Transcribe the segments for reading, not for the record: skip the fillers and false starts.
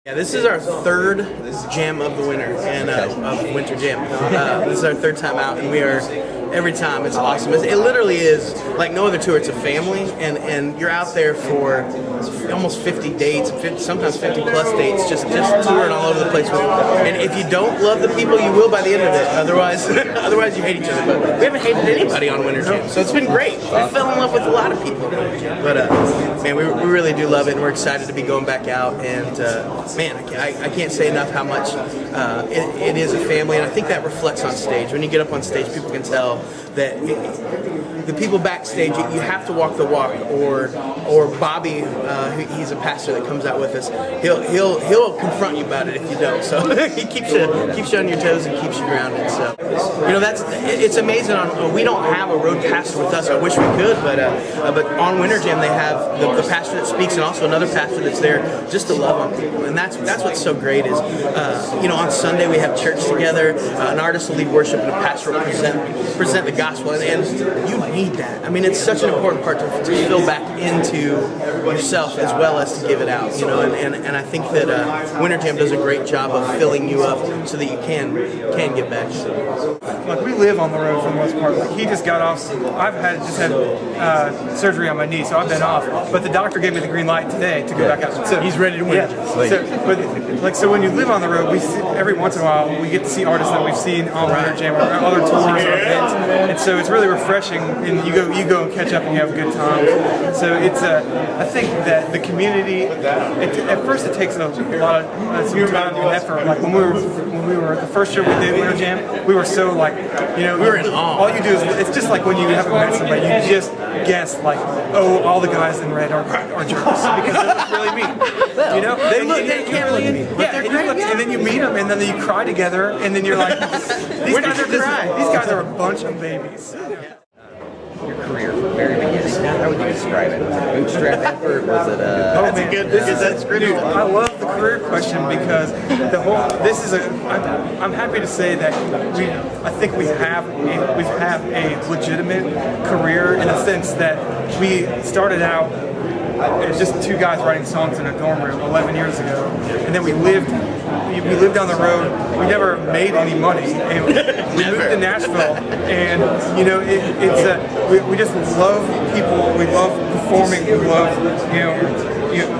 Yeah, this is our third jam of the winter, and of Winter Jam. This is our third time out, and we are, every time, it's awesome. It literally is like no other tour. It's a family, and you're out there for almost 50 dates, sometimes 50 plus dates, just touring all over the place. And if you don't love the people, you will by the end of it. Otherwise, otherwise you hate each other. But we haven't hated anybody on Winter Jam, so it's been great. We fell in love with a lot of people. But man, we really do love it, and we're excited to be going back out. And man, I can't say enough how much it is a family, and I think that reflects on stage. When you get up on stage, people can tell that the people backstage, you have to walk the walk, or Bobby, he's a pastor that comes out with us. He'll confront you about it if you don't. So he keeps you on your toes and keeps you grounded. So it's amazing. We don't have a road pastor with us. I wish we could, but on Winter Jam they have the pastor that speaks, and also another pastor that's there just to love on people. And that's what's so great is on Sunday we have church together. An artist will lead worship, and a pastor will present the gospel, and you need that. I mean, it's such an important part to fill back into yourself as well as to give it out. And I think that Winter Jam does a great job of filling you up so that you can get back. Like, we live on the road for the most part. Like, he just got off. I've just had surgery on my knee, so I've been off. But the doctor gave me the green light today to go back out. So he's ready to win. Yeah. So when you live on the road, we see, every once in a while we get to see artists that we've seen on Winter Jam or other tours or events, and so it's really refreshing. And you go and catch up and you have a good time. So it's I think that the community. At first, it takes a lot of some time and effort. Like when we were the first year we did Winter Jam, we were so we were in awe. All you do is it's just like when you haven't met somebody, you just guess like, oh, all the guys in red are jerks because they look really mean. They can't really mean. Yeah, and then you meet them, and then you cry together, and then you're like, these guys are a bunch of babies. Your career from the very beginning, how would you describe it? Was it a bootstrap effort? Was it I love the career question because I'm happy to say that I think we have a legitimate career in the sense that we started out as just two guys writing songs in a dorm room 11 years ago, and then we lived down the road. We never made any money, and we moved to Nashville, and we just love people. We love performing. We love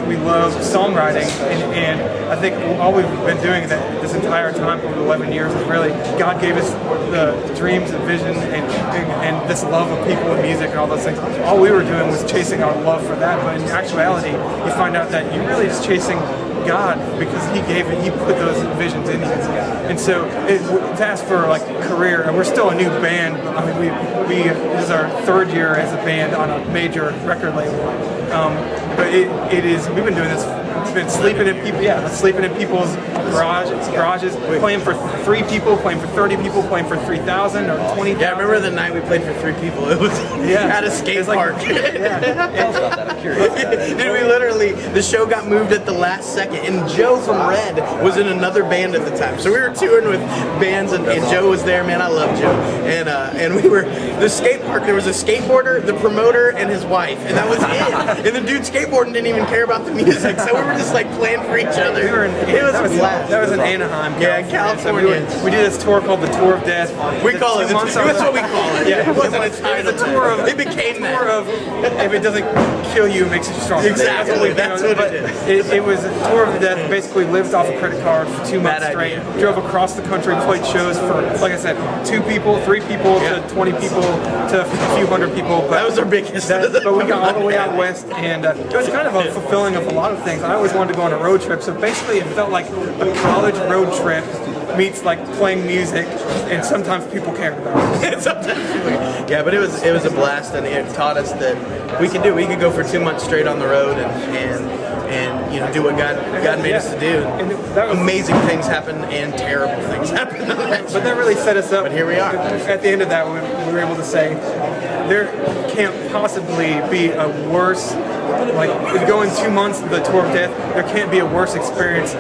we love songwriting, and I think all we've been doing this entire time for 11 years is really God gave us the dreams and vision and this love of people and music and all those things. All we were doing was chasing our love for that, but in actuality, you find out that you're really just chasing God because He put those visions in you. And so to ask for like career, and we're still a new band. I mean, this is our third year as a band on a major record label. But we've been doing this. We've been sleeping in people's garages, playing for 3 people, playing for 30 people, playing for 3,000 or 20,000. Yeah, I remember the night we played for 3 people. It was at a skate park. Dude, we literally, the show got moved at the last second, and Joe from Red was in another band at the time. So we were touring with bands, and Joe was there. Man, I love Joe. And we were, the skate park, there was a skateboarder, the promoter, and his wife, and that was it. And the dude skateboarding didn't even care about the music, so we were just like playing for each other. That was in Anaheim, California. Yeah, California. So we did this tour called the Tour of Death. We call it. That's what we call it. Yeah, it wasn't a title. It was a tour of. It became that. Tour of if it doesn't kill you, it makes you stronger. Exactly. That's what it is. It was a tour of the death. Basically, lived off a credit card for 2 months straight. Drove across the country, played shows for, like I said, 2 people, 3 people to 20 people to a few hundred people. But that was our biggest. But we got all the way out west, and it was kind of a fulfilling of a lot of things. I always wanted to go on a road trip, so basically it felt like a college road trip meets like playing music, and sometimes people care about it. Yeah, but it was a blast, and it taught us that we could go for 2 months straight on the road and do what God made us to do. And amazing things happen and terrible things happen. But that really set us up. But here we are. At the end of that, we were able to say there can't possibly be a worse. Like, if going 2 months of the Tour of Death, there can't be a worse experience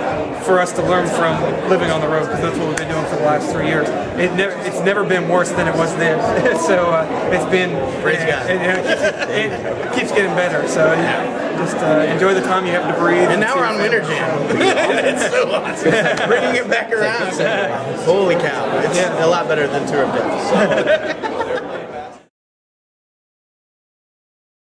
for us to learn from living on the road, because that's what we've been doing for the last 3 years. It's never been worse than it was then. So it's been, praise God. It keeps getting better. So yeah. just enjoy the time you have to breathe. And now we're on Winter Jam. It's so awesome. Bringing it back around. Holy cow. It's a lot better than Tour of Death.